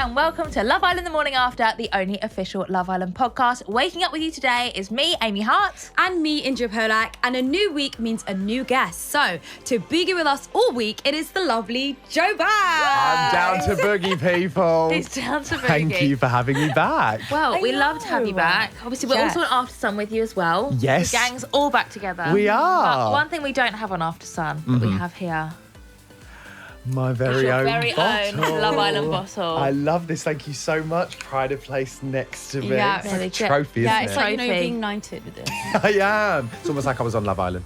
and welcome to Love Island the Morning After, the only official Love Island podcast. Waking up with you today is me, Amy Hart. And me, Indiyah Polack. And a new week means a new guest. So, to boogie with us all week, it is the lovely Jo Bag. I'm down to boogie, people. He's down to boogie. Thank you for having me back. Well, we love to have you back. Obviously, we're also on After Sun with you as well. Yes. The gang's all back together. We are. But one thing we don't have on After Sun that we have here. My very Your own very bottle. own Love Island bottle. I love this. Thank you so much. Pride of place next to me. Yeah, It's like a really good. trophy, Yeah, isn't it's it? like, you're Trophy. being knighted with this. I am. It's almost like I was on Love Island.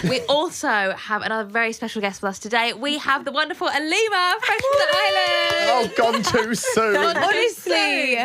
We also have another very special guest with us today. We have the wonderful Alima, fresh from the island. Oh, gone too soon. Honestly,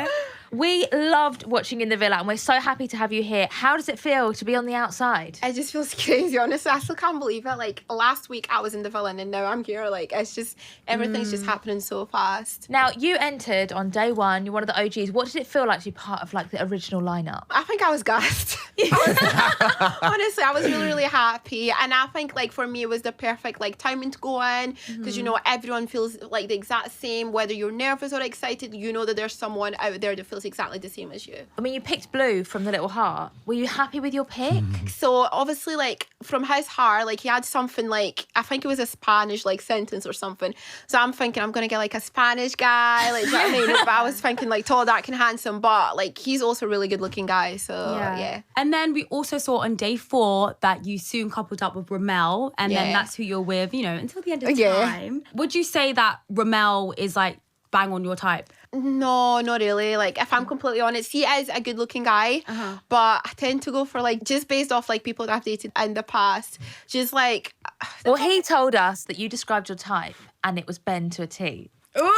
we loved watching In the Villa and we're so happy to have you here. How does it feel to be on the outside? It just feels crazy, honestly. I still can't believe it. Like, last week I was in the villain and now I'm here. Like, it's just, everything's just happening so fast. Now, you entered on day one. You're one of the OGs. What did it feel like to be part of, like, the original lineup? I think I was gassed. Honestly, I was really, really happy. And I think, like, for me, it was the perfect, like, timing to go in. Because, you know, everyone feels, like, the exact same. Whether you're nervous or excited, you know that there's someone out there that feels exactly the same as you. I mean, you picked Blue from The Little Heart. Were you happy with your pick? So obviously, like, from his heart, like, he had something like, I think it was a Spanish like sentence or something. So I'm thinking I'm gonna get like a Spanish guy, like, do you know what I mean? But I was thinking like tall, dark, and handsome. But like, he's also a really good looking guy. So yeah. And then we also saw on day 4 that you soon coupled up with Remell, and then Yeah. that's who you're with, you know, until the end of Yeah. time. Would you say that Remell is like bang on your type? No, not really. Like, if I'm completely honest, he is a good looking guy, but I tend to go for like, just based off like people that I've dated in the past, just like, Well, he told us that you described your type and it was Ben to a T. do you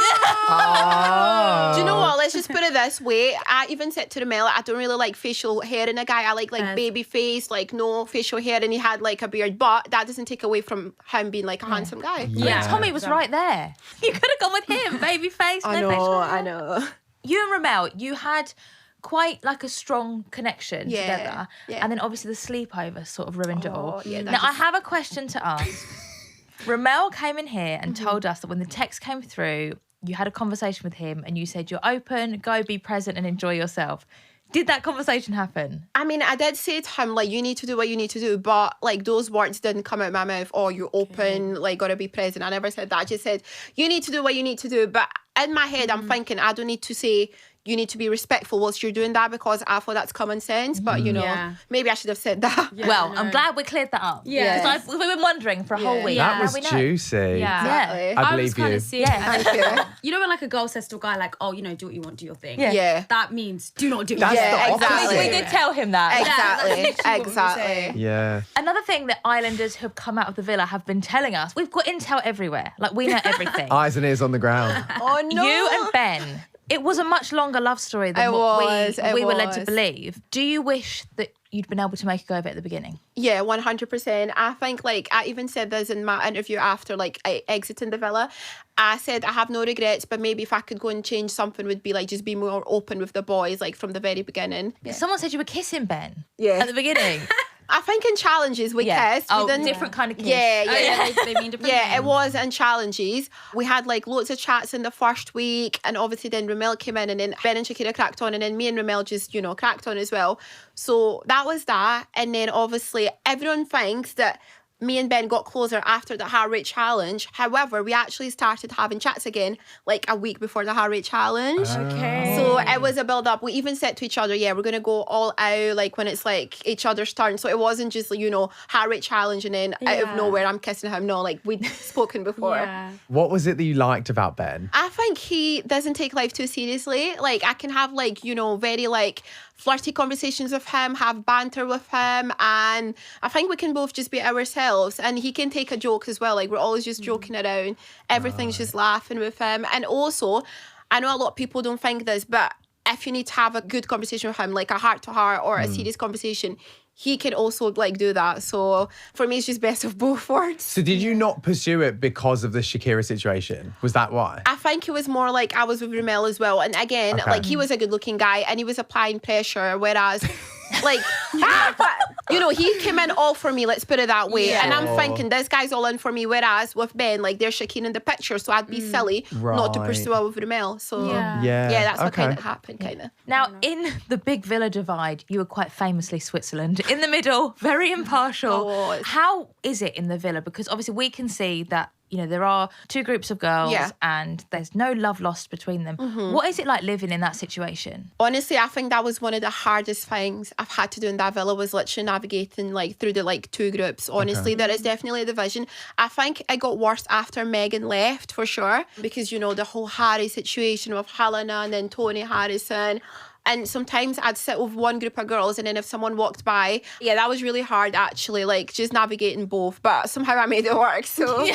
know what? Let's just put it this way. I even said to the male, I don't really like facial hair in a guy. I like baby face, like no facial hair, and he had like a beard. But that doesn't take away from him being like a handsome guy. Yeah. Tommy was right there. You could have gone with him. Baby face, no facial hair. I know. You and Remell, you had quite like a strong connection together. Yeah. And then obviously the sleepover sort of ruined it all. yeah, that Now, I have a question to ask. Remell came in here and told us that when the text came through, you had a conversation with him and you said you're open, go be present and enjoy yourself. Did that conversation happen? I mean, I did say to him, like, you need to do what you need to do, but like those words didn't come out of my mouth. Oh, you're open, like, gotta be present. I never said that. I just said, you need to do what you need to do. But in my head, I'm thinking, I don't need to say, you need to be respectful whilst you're doing that, because I thought that's common sense. But, you know, maybe I should have said that. Yeah, well, no. I'm glad we cleared that up. Yeah. Because we've been wondering for a whole week. That Now was we know. juicy. Yeah. Exactly. I was believe kind you. of seeing Yeah. Thank you. You know when like a girl says to a guy like, oh, you know, do what you want, do your thing. Yeah. That means do not do That's it. the Yeah, opposite. exactly. We did tell him that. Exactly. that's literally what we were saying. Exactly. Yeah. Another thing that Islanders who have come out of the villa have been telling us, we've got intel everywhere. Like, we know everything. Eyes and ears on the ground. Oh, no. You and Ben, it was a much longer love story than It what was, we it were led to was. believe. Do you wish that you'd been able to make a go of it at the beginning? Yeah, 100%. I think, like, I even said this in my interview after, like, I exiting the villa. I said I have no regrets, but maybe if I could go and change something would be, like, just be more open with the boys, like, from the very beginning. Someone said you were kissing Ben Yeah. at the beginning. I think in challenges we kissed. Oh, we didn't, different kind of kiss. Yeah, Oh, yeah. yeah, they mean different Yeah, it things. was in challenges. We had like loads of chats in the first week, and obviously then Remell came in, and then Ben and Shakira cracked on, and then me and Remell just, you know, cracked on as well. So that was that. And then obviously everyone thinks that me and Ben got closer after the heart rate challenge. However, we actually started having chats again like a week before the heart rate challenge. Okay. So it was a build up. We even said to each other, yeah, we're going to go all out like when it's like each other's turn. So it wasn't just, you know, heart rate challenge and then out of Yeah. nowhere I'm kissing him. No, like we'd spoken before. Yeah. What was it that you liked about Ben? I think he doesn't take life too seriously. Like, I can have, like, you know, very, like, flirty conversations with him, have banter with him, and I think we can both just be ourselves. And he can take a joke as well. Like, we're always just joking around. Everything's just laughing with him. And also, I know a lot of people don't think this, but if you need to have a good conversation with him, like a heart-to-heart or a serious conversation, he can also like do that. So for me, it's just best of both worlds. So did you not pursue it because of the Shakira situation? Was that why? I think it was more like I was with Remell as well. And again, Okay. like he was a good looking guy and he was applying pressure, whereas like You know, he came in all for me, let's put it that way. Yeah. And I'm thinking, this guy's all in for me. Whereas with Ben, like, they're Shakira in the picture. So I'd be silly not to Right. pursue her with Remell. So Yeah. Yeah. that's what okay. kind of happened, kind of. Now, in the big villa divide, you were quite famously Switzerland. In the middle, very impartial. Oh, it's- How is it in the villa? Because obviously we can see that, you know, there are two groups of girls Yeah. and there's no love lost between them. What is it like living in that situation? Honestly, I think that was one of the hardest things I've had to do in that villa, was literally navigating like through the like two groups. Honestly, there is definitely a division. I think it got worse after Megan left, for sure, because, you know, the whole Harry situation with Helena and then Tony Harrison. And sometimes I'd sit with one group of girls, and then if someone walked by, yeah, that was really hard, actually, like just navigating both. But somehow I made it work. So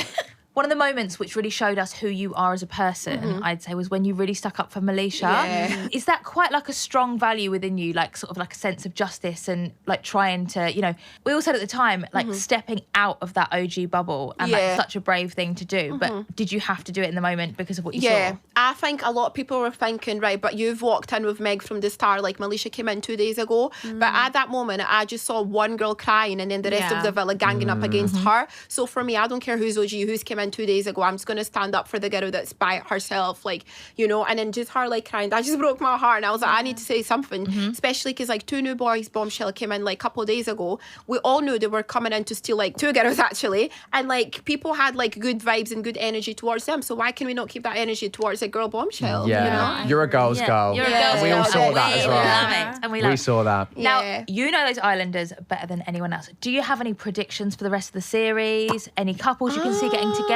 One of the moments which really showed us who you are as a person, I'd say, was when you really stuck up for Malaysia. Yeah. Is that quite like a strong value within you, like sort of like a sense of justice and like trying to, you know, we all said at the time, like stepping out of that OG bubble, and that's such a brave thing to do. But did you have to do it in the moment because of what you saw? I think a lot of people were thinking, right, but you've walked in with Meg from the start, like Malaysia came in 2 days ago. But at that moment, I just saw one girl crying and then the rest of the villa ganging up against her. So for me, I don't care who's OG, who's came in 2 days ago. I'm just going to stand up for the girl that's by herself, like, you know, and then just her like crying. That just broke my heart. And I was like, I need to say something, especially because like two new boys bombshell came in like a couple of days ago. We all knew they were coming in to steal like two girls actually. And like people had like good vibes and good energy towards them. So why can we not keep that energy towards a girl bombshell? Yeah. You know? You're a girl's girl. You're a Yeah. girl's We all girl, saw and that we as well. love it. And we love We it. saw that. Now, Yeah. you know those islanders better than anyone else. Do you have any predictions for the rest of the series? Any couples you can see getting together?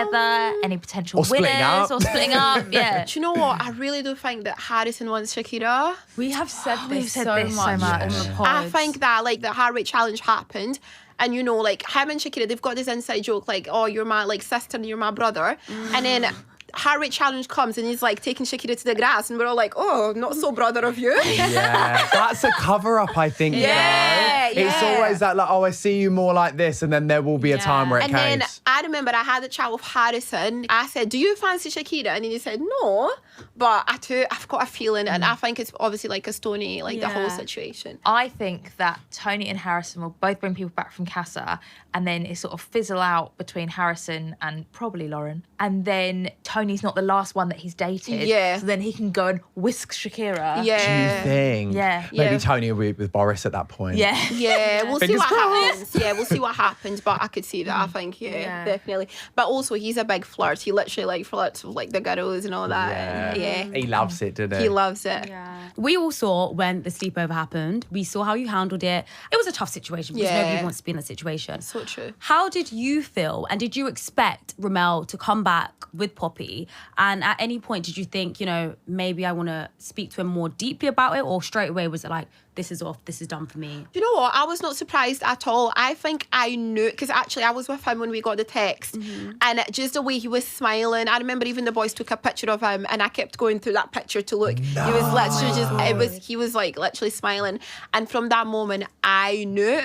Any potential Or splitting winners? up? Or splitting up? Yeah. Do you know what? I really do think that Harrison wants Shakira. We have said we've this said so this so much much. on the Yeah. pod. I think that like the heart rate challenge happened. And you know, like him and Shakira, they've got this inside joke, like, oh, you're my like sister and you're my brother. And then heart rate challenge comes and he's like taking Shakira to the grass, and we're all like, oh, not so brother of you. Yeah, that's a cover up, I think. Yeah, you know? It's yeah. always that, like, oh, I see you more like this, and then there will be a time where it And then caves. I remember I had a chat with Harrison. I said, do you fancy Shakira? And then he said, no. But I've got a feeling, and I think it's obviously like a Stoney, like the whole Yeah. situation. I think that Tony and Harrison will both bring people back from Casa, and then it sort of fizzle out between Harrison and probably Lauren. And then Tony's not the last one that he's dated. Yeah. So then he can go and whisk Shakira. Yeah. Do you think? Yeah. Maybe Yeah. Tony will be with Boris at that point. Yeah. Yeah, we'll see Fingers what crossed. happens. Yeah, we'll see what happens. But I could see that. I think, yeah, definitely. But also, he's a big flirt. He literally like flirts with like the girls and all that. Yeah. And, yeah. He loves it, didn't he? He loves it. We all saw when the sleepover happened. We saw how you handled it. It was a tough situation because Yeah. nobody wants to be in that situation. So true. How did you feel? And did you expect Remell to come back with Poppy? And at any point, did you think, you know, maybe I want to speak to him more deeply about it? Or straight away was it like, this is off, this is done for me? You know what? I was not surprised at all. I think I knew, because actually I was with him when we got the text, and just the way he was smiling. I remember even the boys took a picture of him, and I kept going through that picture to look. He was literally he was like literally smiling. And from that moment, I knew.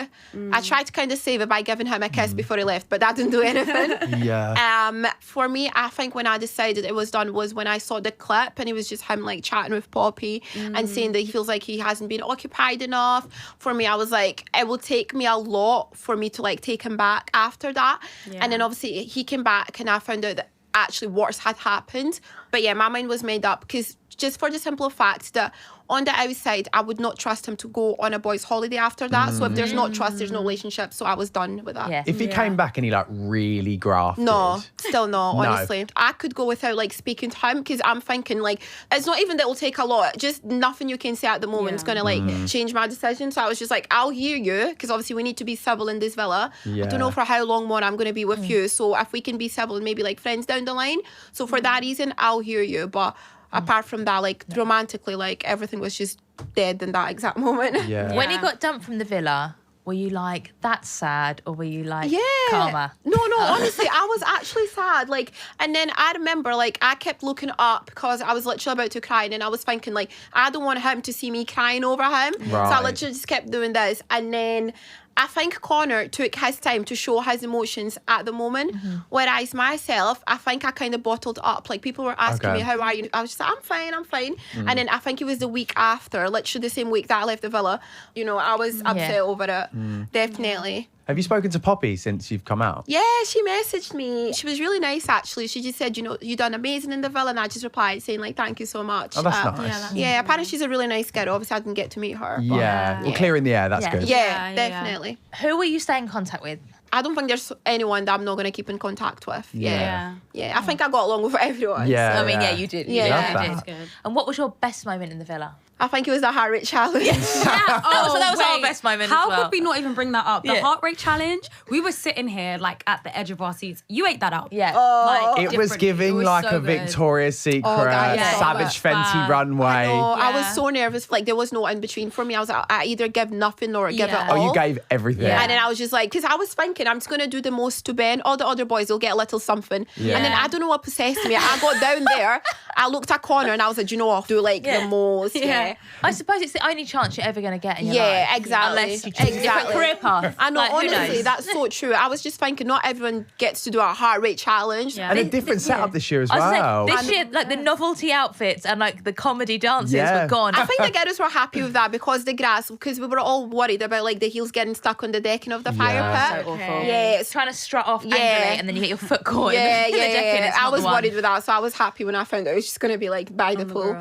I tried to kind of save it by giving him a kiss before he left, but that didn't do anything. Yeah. For me, I think when I decided it was done was when I saw the clip, and it was just him like chatting with Poppy and saying that he feels like he hasn't been occupied enough. For me, I was like, it will take me a lot for me to like take him back after that. And then obviously he came back, and I found out that actually worse had happened. But yeah, my mind was made up, because just for the simple fact that on the outside, I would not trust him to go on a boys' holiday after that. So if there's not trust, there's no relationship. So I was done with that. Yeah. If he came back and he like really grafted. No, still no, No. honestly. I could go without like speaking to him, because I'm thinking like, it's not even that it will take a lot. Just nothing you can say at the moment is going to like change my decision. So I was just like, I'll hear you, because obviously we need to be civil in this villa. I Yeah. don't know for how long more I'm going to be with you. So if we can be civil and maybe like friends down the line. So for that reason, I'll hear you. But apart from that, like romantically, like everything was just dead in that exact moment. Yeah. When he got dumped from the villa, were you like, that's sad? Or were you like, Yeah. karma? No, honestly, I was actually sad. Like, and then I remember, like, I kept looking up because I was literally about to cry, and then I was thinking, like, I don't want him to see me crying over him. So I Right. literally just kept doing this. And then I think Connor took his time to show his emotions at the moment, whereas myself, I think I kind of bottled up. Like, people were asking me, how are you? I was just like, I'm fine. And then I think it was the week after, literally the same week that I left the villa, you know, I was upset over it. Definitely. Have you spoken to Poppy since you've come out? Yeah, she messaged me. She was really nice, actually. She just said, you know, you done amazing in the villa. And I just replied saying, like, thank you so much. Oh, that's nice. Yeah, apparently she's a really nice girl. Obviously, I didn't get to meet her. But Yeah. Well, clear in the air. That's good. yeah, definitely. Who will you stay in contact with? I don't think there's anyone that I'm not going to keep in contact with. Yeah. Yeah, I think I got along with everyone. Yeah. I mean, yeah, you did. Yeah. You Love did. that. You did. Good. And what was your best moment in the villa? I think it was the heart rate challenge. So that was our best moment How as well. could we not even bring that up? The Yeah. heart rate challenge, we were sitting here like at the edge of our seats. You ate that up. Yeah. Like, It was differently. giving It was like so a good. Victoria's Secret, guys, yeah. Savage so much Fenty fun. runway. I was Yeah. so nervous. Like, there was no in between for me. I was like, I either give nothing or give it Yeah. all. Oh, you gave everything. Yeah. And then I was just like, because I was thinking, I'm just going to do the most to Ben. All the other boys will get a little something. Yeah. And then I don't know what possessed me. I got down there, I looked at Connor and I was like, do you know what? Do like Yeah. the most. Yeah. I suppose it's the only chance you're ever going to get in your Yeah, life. exactly. Unless you choose a different Exactly. career path. I know, Like, who honestly, knows? that's so true. I was just thinking, not everyone gets to do a heart rate challenge. Yeah. And a different setup this year as I was well. saying, this year, like the novelty outfits and like the comedy dances Yeah. were gone. I think the girls were happy with that because the grass, because we were all worried about like the heels getting stuck on the decking of the fire Yeah. pit. so awful. Yeah, It's trying to strut off Yeah. angrily and then you get your foot caught yeah, in the decking. yeah. It's I not was the one. worried with that, so I was happy when I found out it was just going to be like by the pool.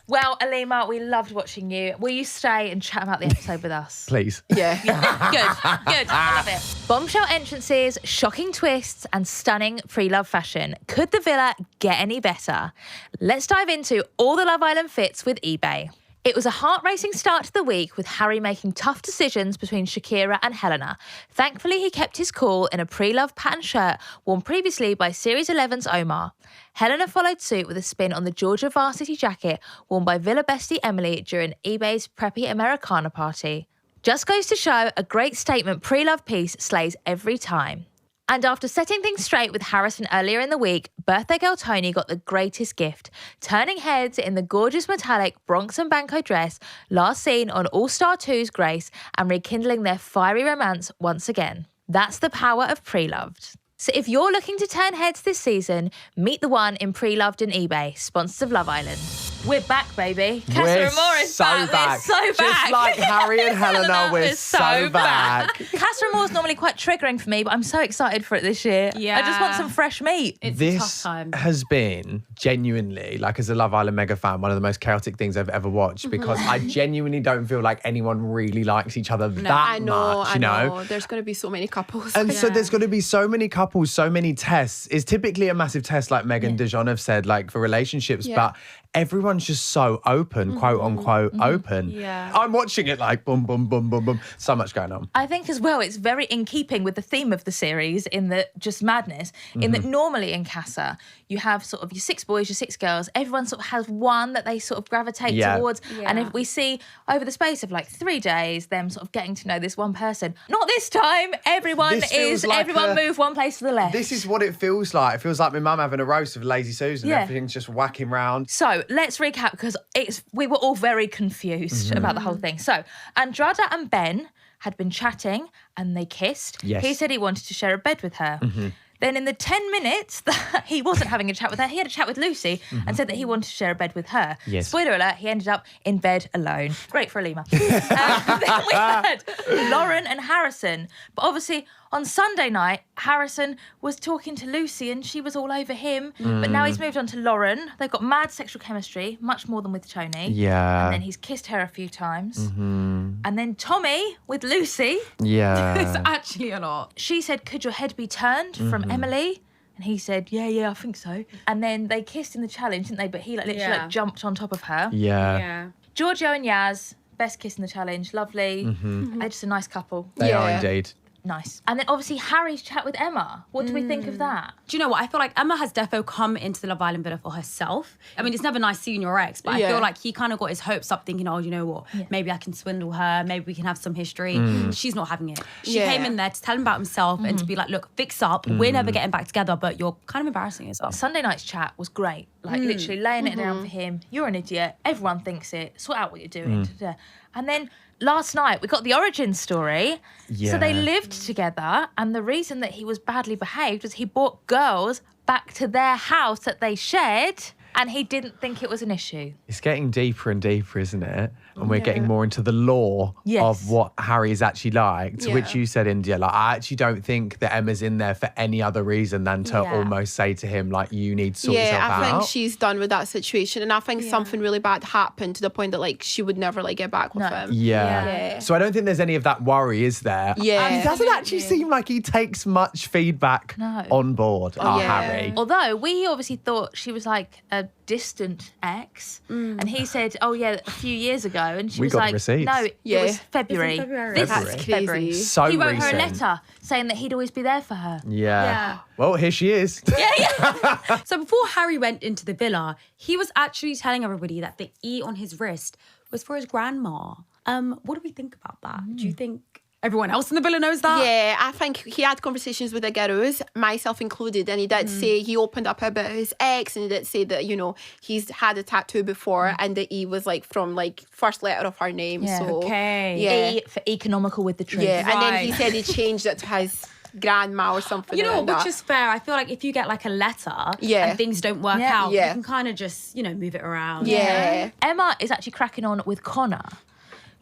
Well, Alima, we loved watching you. Will you stay and chat about the episode with us? Please. Yeah. Good. I love it. Bombshell entrances, shocking twists, and stunning pre-love fashion. Could the villa get any better? Let's dive into all the Love Island fits with eBay. It was a heart-racing start to the week with Harry making tough decisions between Shakira and Helena. Thankfully, he kept his cool in a pre-love pattern shirt worn previously by Series 11's Omar. Helena followed suit with a spin on the Georgia varsity jacket worn by Villa bestie Emily during eBay's Preppy Americana party. Just goes to show a great statement pre-love piece slays every time. And after setting things straight with Harrison earlier in the week, birthday girl Tony got the greatest gift, turning heads in the gorgeous metallic Bronx and Banco dress last seen on All Star 2's Grace and rekindling their fiery romance once again. That's the power of pre-loved. So if you're looking to turn heads this season, meet the one in Pre-Loved and eBay, sponsors of Love Island. We're back, baby. Casa We're Amor is so back. We're so back. Just like Harry and Helena, we're is so back. Casa Amor is normally quite triggering for me, but I'm so excited for it this year. Yeah. I just want some fresh meat. It's a tough This time. has been genuinely, like as a Love Island mega fan, one of the most chaotic things I've ever watched because I genuinely don't feel like anyone really likes each other that I know, much, I you know? know. There's going to be so many couples. And so there's going to be so many couples, so many tests. It's typically a massive test, like Meg and Dijon have said, like for relationships, but everyone's just so open, quote unquote, open. Yeah. I'm watching it like boom, boom, boom, boom, boom. So much going on. I think as well, it's very in keeping with the theme of the series in the just madness, in that normally in Casa, you have sort of your 6 boys, your 6 girls, everyone sort of has one that they sort of gravitate Yeah. towards. And Yeah. if we see over the space of like 3 days, them sort of getting to know this one person. Not this time, everyone This feels is, like everyone move one place to the left. This is what it feels like. It feels like my mum having a roast of Lazy Susan. Yeah. Everything's just whacking round. So let's recap because we were all very confused about the whole thing. So Andrada and Ben had been chatting and they kissed. Yes. He said he wanted to share a bed with her. Then in the 10 minutes that he wasn't having a chat with her, he had a chat with Lucy and said that he wanted to share a bed with her. Yes. Spoiler alert, he ended up in bed alone. Great for Alima. Then we had Lauren and Harrison. But obviously on Sunday night, Harrison was talking to Lucy and she was all over him. But now he's moved on to Lauren. They've got mad sexual chemistry, much more than with Tony. Yeah. And then he's kissed her a few times. And then Tommy with Lucy, Yeah. It's actually a lot. she said, could your head be turned from Emily? And he said, yeah, I think so. And then they kissed in the challenge, didn't they? But he like literally Yeah. like jumped on top of her. Yeah. Giorgio and Yaz, best kiss in the challenge, lovely. They're just a nice couple. They are Yeah. indeed. Nice. And then obviously Harry's chat with Emma. What do we think of that? Do you know what? I feel like Emma has defo come into the Love Island villa for herself. I mean, it's never nice seeing your ex, but I Yeah. feel like he kind of got his hopes up thinking, oh, you know what? Maybe I can swindle her. Maybe we can have some history. She's not having it. She Yeah. came in there to tell him about himself and to be like, look, fix up. We're never getting back together, but you're kind of embarrassing yourself. Sunday night's chat was great. Like literally laying it down for him. You're an idiot. Everyone thinks it. Sort out what you're doing. And then last night we got the origin story. So they Yeah. lived together, and the reason that he was badly behaved was he brought girls back to their house that they shared, and he didn't think it was an issue. It's getting deeper and deeper, isn't it? And we're getting more into the lore of what Harry is actually like, to which you said, Indiyah, like, I actually don't think that Emma's in there for any other reason than to almost say to him, like, you need to sort yourself out. I think she's done with that situation. And I think something really bad happened to the point that, like, she would never, like, get back with him. Yeah. So I don't think there's any of that worry, is there? Yeah. And he doesn't actually seem like he takes much feedback on board, Harry. Although we obviously thought she was like a distant ex, and he said, "Oh yeah, a few years ago," and she We was got like, receipts. "No, it was February. It's in February. This That's is crazy. February." So He wrote recent. her a letter saying that he'd always be there for her. Yeah. Well, here she is. So before Harry went into the villa, he was actually telling everybody that the E on his wrist was for his grandma. What do we think about that? Do you think everyone else in the villa knows that? Yeah, I think he had conversations with the girls, myself included, and he did say he opened up about his ex, and he did say that, you know, he's had a tattoo before, and the E was like from like first letter of her name. Yeah. So Okay. yeah, E for economical with the truth. yeah, and then he Right. said he changed it to his grandma or something. You know, like that. which is fair. I feel like if you get like a letter Yeah. and things don't work Yeah. out, Yeah. you can kind of just, you know, move it around. Yeah. Emma is actually cracking on with Connor.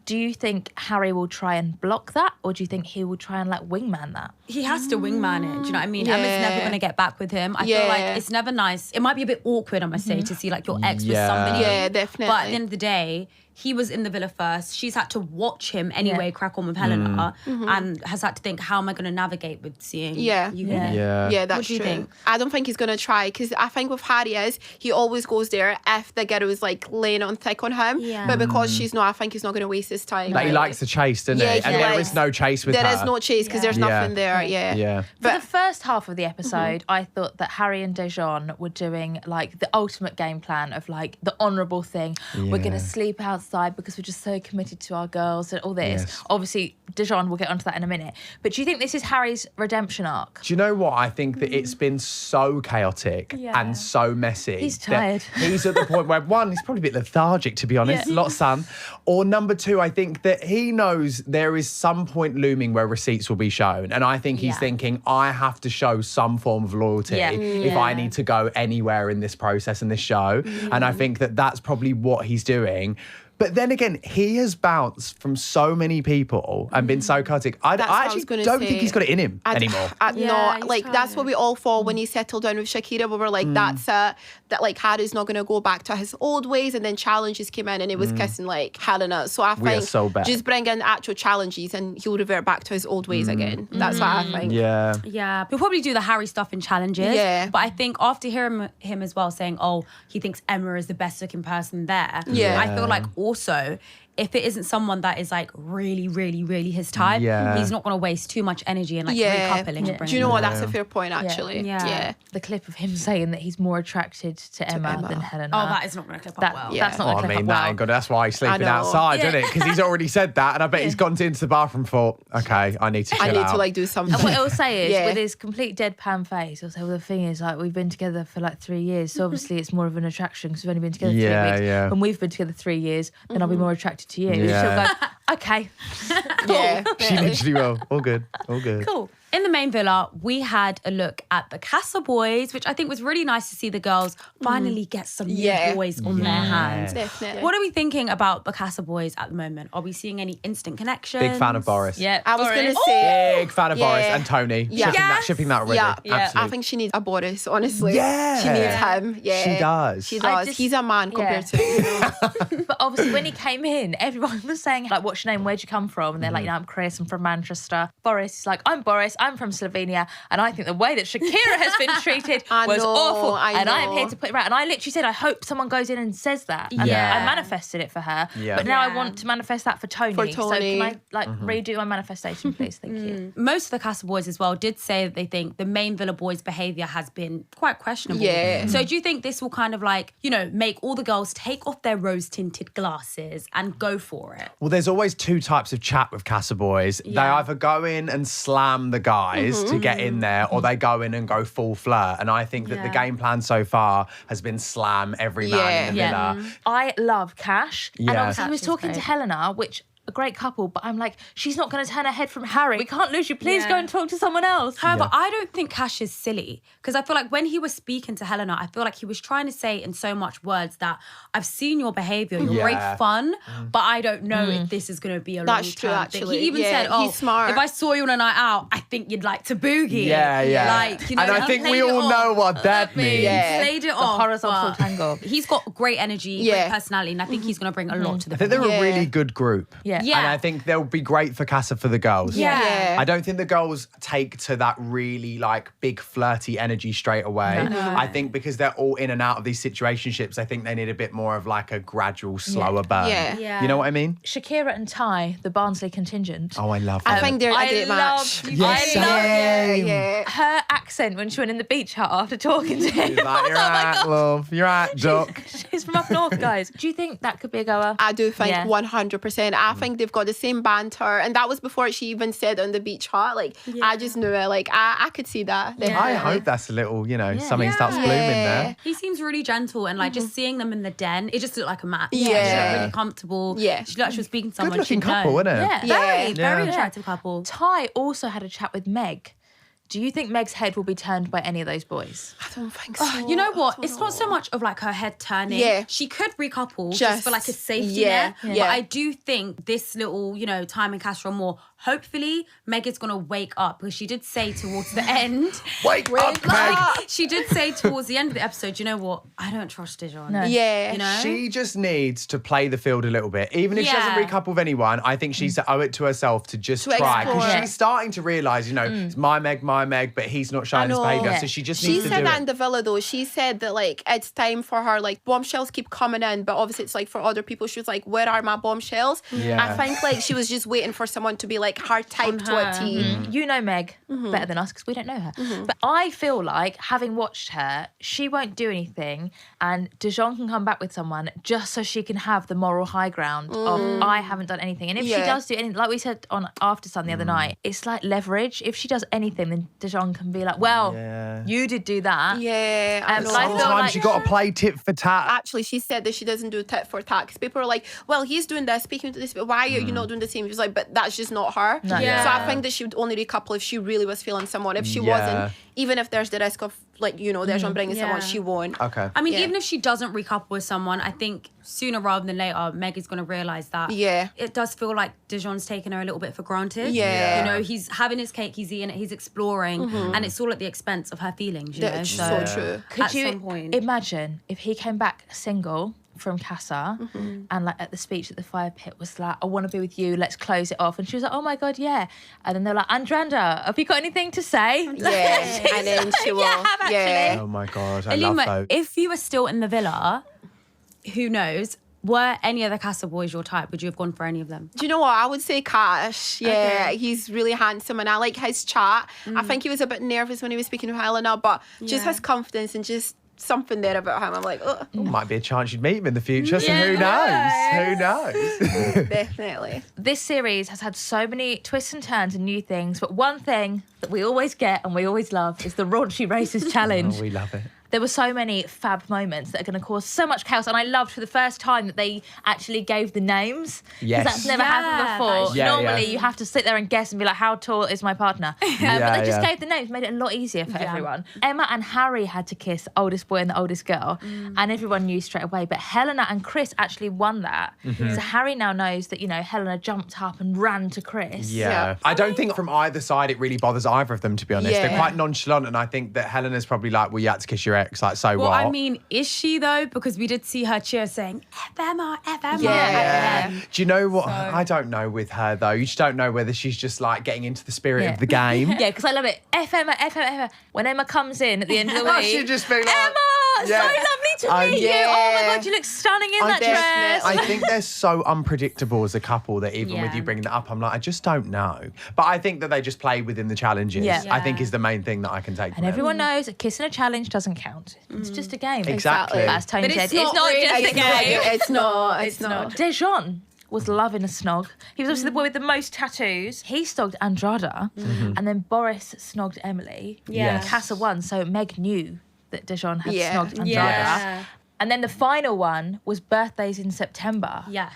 Do you think Harry will try and block that, or do you think he will try and like wingman that? He has to wingman it. Do you know what I mean? Yeah. Emma's never going to get back with him. I feel like it's never nice. It might be a bit awkward, I must say, to see like your ex with somebody. Yeah, definitely. But at the end of the day, he was in the villa first. She's had to watch him anyway crack on with Helena and has had to think, how am I going to navigate with seeing Yeah. you Yeah. in it? Yeah. Yeah, that's What do you true. think? I don't think he's gonna try, because I think with Harry is he always goes there if the girl is like laying on thick on him. Yeah. But because she's not, I think he's not gonna waste his time. Like, he likes the chase, doesn't Yeah, he? he And there likes- is no chase with her. There is no chase because there's Yeah. nothing there. Yeah. Yeah. For But the first half of the episode, I thought that Harry and Dejan were doing like the ultimate game plan of like the honourable thing. We're going to sleep outside because we're just so committed to our girls and all this. Yes. Obviously, Dejan, we'll get onto that in a minute. But do you think this is Harry's redemption arc? Do you know what? I think that it's been so chaotic Yeah. and so messy. He's that tired. He's at the point where, one, he's probably a bit lethargic, to be honest, a lot of sun. Or number two, I think that he knows there is some point looming where receipts will be shown. And I think he's thinking, I have to show some form of loyalty Yeah. if I need to go anywhere in this process and this show. And I think that that's probably what he's doing. But then again, he has bounced from so many people and been so chaotic. I That's what I actually was gonna don't say. think he's got it in him anymore. Yeah, No, he's like that's what tired. we all thought when he settled down with Shakira. We were like, that's it. That like Harry's not going to go back to his old ways. And then challenges came in, and it was kissing like Helena. So I We are think so bad. just bring in actual challenges, and he'll revert back to his old ways again. That's what I think. Yeah. Yeah, we'll probably do the Harry stuff in challenges. Yeah. But I think after hearing him as well saying, oh, he thinks Emma is the best looking person there. Yeah. I feel like also, if it isn't someone that is like really, really, really his type, Yeah. he's not going to waste too much energy and like Yeah. recoupling. and Do bringing you know them what? back. That's a fair point, actually. Yeah. The clip of him saying that he's more attracted to Emma than Helena. Oh, that is not going to clip That- up well. That's not Oh, going I to clip mean, up that well. ain't good. That's why he's sleeping know. outside, Yeah. isn't it? Because he's already said that. And I bet he's gone into the bathroom and thought, okay, I need to chill I need out. to like do something. And what he'll say is, Yeah. with his complete deadpan face, he'll say, well, the thing is, like, we've been together for like 3 years, so obviously it's more of an attraction because we've only been together 3 Yeah, weeks. yeah. When we've been together 3 years, then I'll be more attracted to you. And Yeah. she'll go, okay, Yeah. She literally will. All good. All good. Cool. In the main villa, we had a look at the Castle Boys, which I think was really nice to see the girls finally get some new Yeah. boys on their hands. Definitely. What are we thinking about the Castle Boys at the moment? Are we seeing any instant connections? Big fan of Boris. yeah. I was going Boris. to say. Big fan of Boris Yeah. and Tony. Yeah. Shipping that already. Yeah, Absolutely. I think she needs a Boris, honestly. Yeah. She needs him. Yeah. She does. She I does. just- He's a man compared to But obviously, when he came in, everyone was saying, like, what's your name? Where'd you come from? And they're like, you know, I'm Chris, I'm from Manchester. Boris is like, I'm Boris, I'm from Slovenia. And I think the way that Shakira has been treated I was know, awful. I And I'm know. here to put it right. And I literally said, I hope someone goes in and says that. And Yeah. I manifested it for her. Yeah. But now I Yeah. want to manifest that for Tony. For So Tony. can I, like, redo my manifestation, please? Thank you. Most of the Castle Boys as well did say that they think the main Villa Boys' behaviour has been quite questionable. Yeah. So do you think this will kind of like, you know, make all the girls take off their rose-tinted glasses and go for it? Well, there's always two types of chat with Casa Boys. They Yeah. either go in and slam the guys to get in there, or they go in and go full flirt. And I think that the Yeah. game plan so far has been slam every man in the Yeah. villa. I love Cash. And Yeah. obviously, he was Cash is talking to great. Helena, which a great couple, but I'm like, she's not going to turn her head from Harry. We can't lose you. Please go and talk to someone else. However, I don't think Cash is silly because I feel like when he was speaking to Helena, I feel like he was trying to say in so much words that I've seen your behaviour, you're great fun, but I don't know if this is going to be a long-term true, thing. actually. He even said, he's smart. if I saw you on a night out, I think you'd like to boogie. Yeah. Like, you know, And I he think we played it all off. know what that means. Yeah. He played it The off. horizontal but tangle. He's got great energy, great personality, and I think he's going to bring a lot to the I think they're film. a really good group. Yeah. Yeah. And I think they'll be great for Casa for the girls. Yeah. I don't think the girls take to that really like big flirty energy straight away. No. I think because they're all in and out of these situationships, I think they need a bit more of like a gradual, slower burn. Yeah. You know what I mean? Shakira and Ty, the Barnsley contingent. Oh, I love I that. think they're a great match. Yes, I love same. Yeah. her accent when she went in the beach hut after talking to him. She's like, you're Oh my right, God. love. You're right, duck. She's from up north, guys. Do you think that could be a goer? I do think Yeah. 100%. I think they've got the same banter, and that was before she even said on the beach hut. Like, I just knew it. Like, I could see that. Yeah. I hope that's a little, something starts Yeah. blooming there. He seems really gentle and like just seeing them in the den, it just looked like a match. Yeah. She looked really comfortable. Yeah. She looked like she was speaking to someone Good looking she'd known. couple, isn't it? Yeah. Very Yeah. attractive couple. Ty also had a chat with Meg. Do you think Meg's head will be turned by any of those boys? I don't think so. You know what? I don't It's not so much of like her head turning. Yeah. She could recouple just Just- for like a safety yeah, net. yeah. But I do think this little, time in Castro more, hopefully Meg is going to wake up because she did say towards the end. Wake up, Meg. She did say towards the end of the episode, you know what? I don't trust Dijon. No. Yeah. You know? She just needs to play the field a little bit. Even if she doesn't Yeah. recouple with anyone, I think she's to owe it to herself to just To try. Because explore. she's starting to realise, it's my Meg, but he's not showing his know. behaviour. Yeah. So she just She needs to said do that it. in the villa though. She said that like it's time for her, like bombshells keep coming in, but obviously it's like for other people. She was like, where are my bombshells? Yeah. I think like she was just waiting for someone to be like her type to a her. T. You know Meg better than us because we don't know her. But I feel like, having watched her, she won't do anything and Dijon can come back with someone just so she can have the moral high ground of I haven't done anything. And if she Yeah. does do anything, like we said on After Sun the other night, it's like leverage. If she does anything, then Dijon can be like, well, Yeah. you did do that. Yeah, I know. but I feel Sometimes like- you got to play tit for tat. Actually, she said that she doesn't do tit for tat because people are like, well, he's doing this, speaking to this, but why are you not doing the same? She's like, but that's just not her. No. Yeah. So I think that she would only recouple if she really was feeling someone. If she Yeah. wasn't, even if there's the risk of like, Dijon bringing someone, Yeah. she won't. Okay. I mean, Yeah. even if she doesn't recouple with someone, I think sooner rather than later, Meg is going to realise that Yeah. it does feel like Dijon's taking her a little bit for granted. Yeah. He's having his cake, he's eating it, he's exploring, and it's all at the expense of her feelings, That's so true. Could at you some point. imagine if he came back single from Casa and like at the speech at the fire pit was like, I want to be with you, let's close it off. And she was like, oh my God, yeah. And then they're like, Andranda, have you got anything to say? Yeah, and then she will. Yeah, I have actually. Oh my God, I Alima, love those. if you were still in the villa, who knows, were any other Casa boys your type? Would you have gone for any of them? Do you know what? I would say Cash. Yeah, Okay. he's really handsome and I like his chat. I think he was a bit nervous when he was speaking to Helena, but just Yeah. his confidence and just something there about him. I'm like, oh, Might be a chance you'd meet him in the future, so Yeah. who knows? Who knows? definitely. This series has had so many twists and turns and new things, but one thing that we always get and we always love is the Raunchy Races Challenge. Oh, we love it. There were so many fab moments that are going to cause so much chaos, and I loved for the first time that they actually gave the names. 'Cause Yes. that's never Yeah, happened before. Yeah, Normally, yeah. you have to sit there and guess and be like, how tall is my partner? But Yeah, they just yeah. gave the names, made it a lot easier for Yeah. everyone. Emma and Harry had to kiss the oldest boy and the oldest girl, and everyone knew straight away. But Helena and Chris actually won that. So Harry now knows that, Helena jumped up and ran to Chris. Yeah. I don't think from either side it really bothers either of them, to be honest. Yeah. They're quite nonchalant, and I think that Helena's probably like, well, you had to kiss your ex, like, so Well, what? I mean, is she though? Because we did see her cheer saying, FMR, FMR. Yeah. Do you know what? I don't know with her, though. You just don't know whether she's just like getting into the spirit Yeah. of the game. Yeah, because I love it. Emma. When Emma comes in at the end of the Well, week, she'd just be like, Emma, yeah. so lovely to meet you. yeah. Oh my God, you look stunning in that dress. I think they're so unpredictable as a couple that even with Yeah. you bringing that up, I'm like, I just don't know. But I think that they just play within the challenges. Yeah. I think is the main thing that I can take from And it. everyone knows that kissing a challenge doesn't count. It's just a game. Exactly. As Tony But said, it's it's not really- just a it's game. not. It's not. It's not. Dijon was loving a snog. He was obviously the boy with the most tattoos. He snogged Andrada, and then Boris snogged Emily. Yeah. And Casa won, so Meg knew that Dijon had Yeah. snogged Andrada. Yeah. And then the final one was birthdays in September. Yes.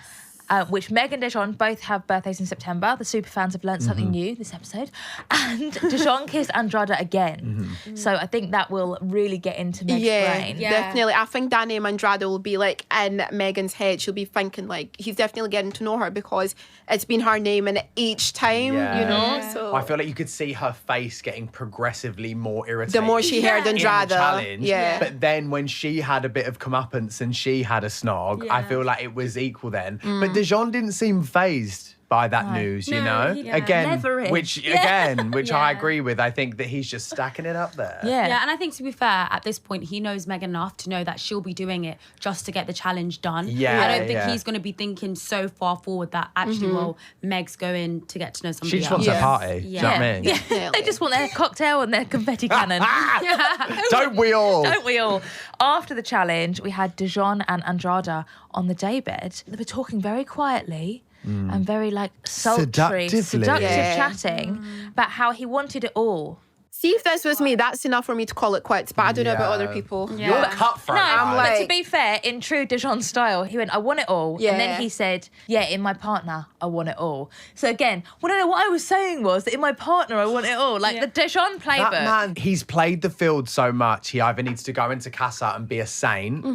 which Meg and Dijon both have birthdays in September. The super fans have learnt something new this episode. And Dijon kissed Andrada again. So I think that will really get into Meg's brain. Yeah. Definitely. I think that name Andrada will be like in Megan's head. She'll be thinking like he's definitely getting to know her because it's been her name in each time, you know. So I feel like you could see her face getting progressively more irritated. the more she heard in the Andrada, challenge. yeah. But then when she had a bit of comeuppance and she had a snog, I feel like it was equal then. But Dijon didn't seem fazed by that news, you know? he didn't. Again, Leverage. which I agree with. I think that he's just stacking it up there. Yeah, and I think to be fair, at this point, he knows Meg enough to know that she'll be doing it just to get the challenge done. Yeah, I don't think yeah. he's going to be thinking so far forward that actually, well, Meg's going to get to know somebody She just else. wants a party. Do you know what I mean? Yeah. They just want their cocktail and their confetti cannon. Don't we all? Don't we all? After the challenge, we had Dijon and Andrada on the daybed. They were talking very quietly and very like sultry, Seductively. chatting about how he wanted it all. See, if this was me, that's enough for me to call it quits. But I don't know about other people. You're cutthroat. No, man. but to like- be fair, in true Dijon style, he went, I want it all. Yeah. And then he said, yeah, in my partner, I want it all. So again, what I was saying was that in my partner, I want it all. Like the Dijon playbook. That man, he's played the field so much, he either needs to go into Casa and be a saint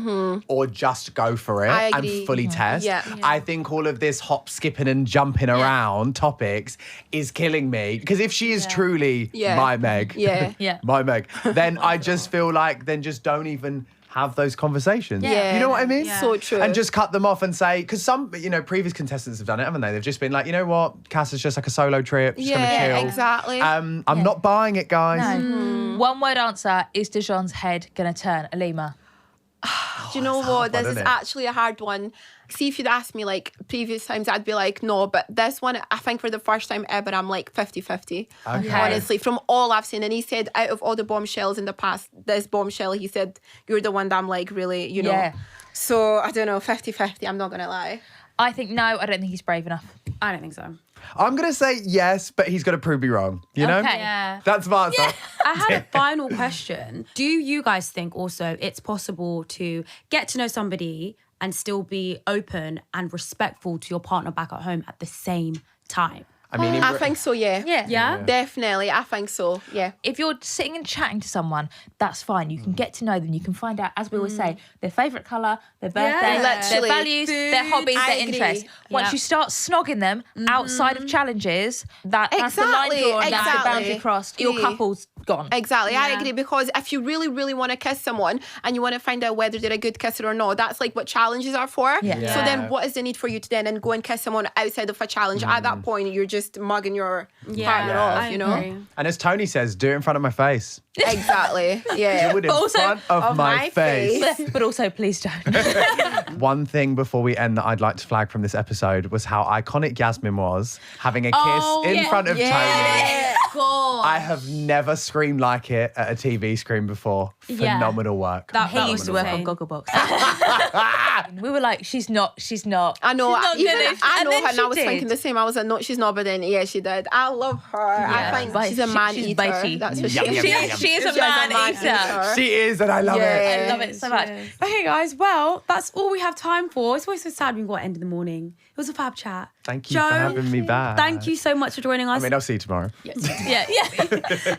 or just go for it I and agree. fully test. Yeah. I think all of this hop, skipping and jumping around topics is killing me. Because if she is truly my Meg, Yeah. my Meg, then I just feel like then just don't even have those conversations. Yeah. You know what I mean? Yeah. So true. And just cut them off and say, because some, previous contestants have done it, haven't they? They've just been like, you know what, Cassa's just like a solo trip, just gonna chill. Exactly. I'm not buying it, guys. No. One word answer, is Dijon's head going to turn? Alima. Do you know hard what? This one, is isn't it? actually a hard one. See, if you'd asked me like previous times, I'd be like, no. But this one, I think for the first time ever, I'm like 50-50. Okay. Honestly, from all I've seen. And he said, out of all the bombshells in the past, this bombshell, he said, you're the one that I'm like really, you know. Yeah. So, I don't know, 50-50, I'm not going to lie. I think no, I don't think he's brave enough. I don't think so. I'm going to say yes, but he's got to prove me wrong. You know? Okay. Yeah. That's my answer. I had a final question. Do you guys think also it's possible to get to know somebody and still be open and respectful to your partner back at home at the same time? I mean, I think so, yeah. Yeah? Definitely, I think so, yeah. If you're sitting and chatting to someone, that's fine. You can get to know them. You can find out, as we always say, their favourite colour, their birthday, their Literally. values, their hobbies, I their agree. interests. Once Yeah. you start snogging them outside of challenges, that's the line Exactly, drawn, that's the exactly. boundary crossed. Your couple's gone. Exactly, I Yeah. agree, because if you really, really want to kiss someone and you want to find out whether they're a good kisser or not, that's like what challenges are for. Yeah. So Yeah. then what is the need for you to then and go and kiss someone outside of a challenge? At that point, you're just mugging your partner off, I you know? agree. and as Tony says, do it in front of my face. Exactly, yeah. Do it in also front of my face. But also, please don't. One thing before we end that I'd like to flag from this episode was how iconic Yasmin was having a kiss in front of Tony. God. I have never screamed like it at a TV screen before. Yeah. Phenomenal work. He used to work on Gogglebox. We were like, she's not. I know, She's not even finished. I And know then her and she I was did. thinking the same. I was like, no, she's not, but then, yeah, she did. I love her. I think But she's a she's man-eater. bitey. That's what Yum, she yum, is. yum, yum. She is a She's a man man-eater. eater. She is, and I love Yeah. it. I love it so much. Okay, guys. Well, that's all we have time for. It's always so sad when we got to end of the morning. It was a fab chat. Thank you Joe, for having me back. Thank you so much for joining us. I mean, I'll see you tomorrow. Yeah.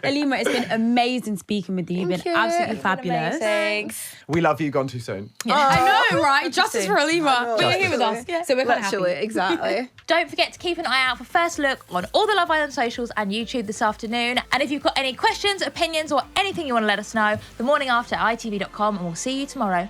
Alima, it's been amazing speaking with you. You've been Thank you. absolutely It's fabulous. Thanks. We love you. Gone too soon. I know, right? Justice for Alima. But you're here with us. Literally. So we're kind of Literally, happy. exactly. Don't forget to keep an eye out for First Look on all the Love Island socials and YouTube this afternoon. And if you've got any questions, opinions, or anything you want to let us know, the morning after ITV.com, and we'll see you tomorrow.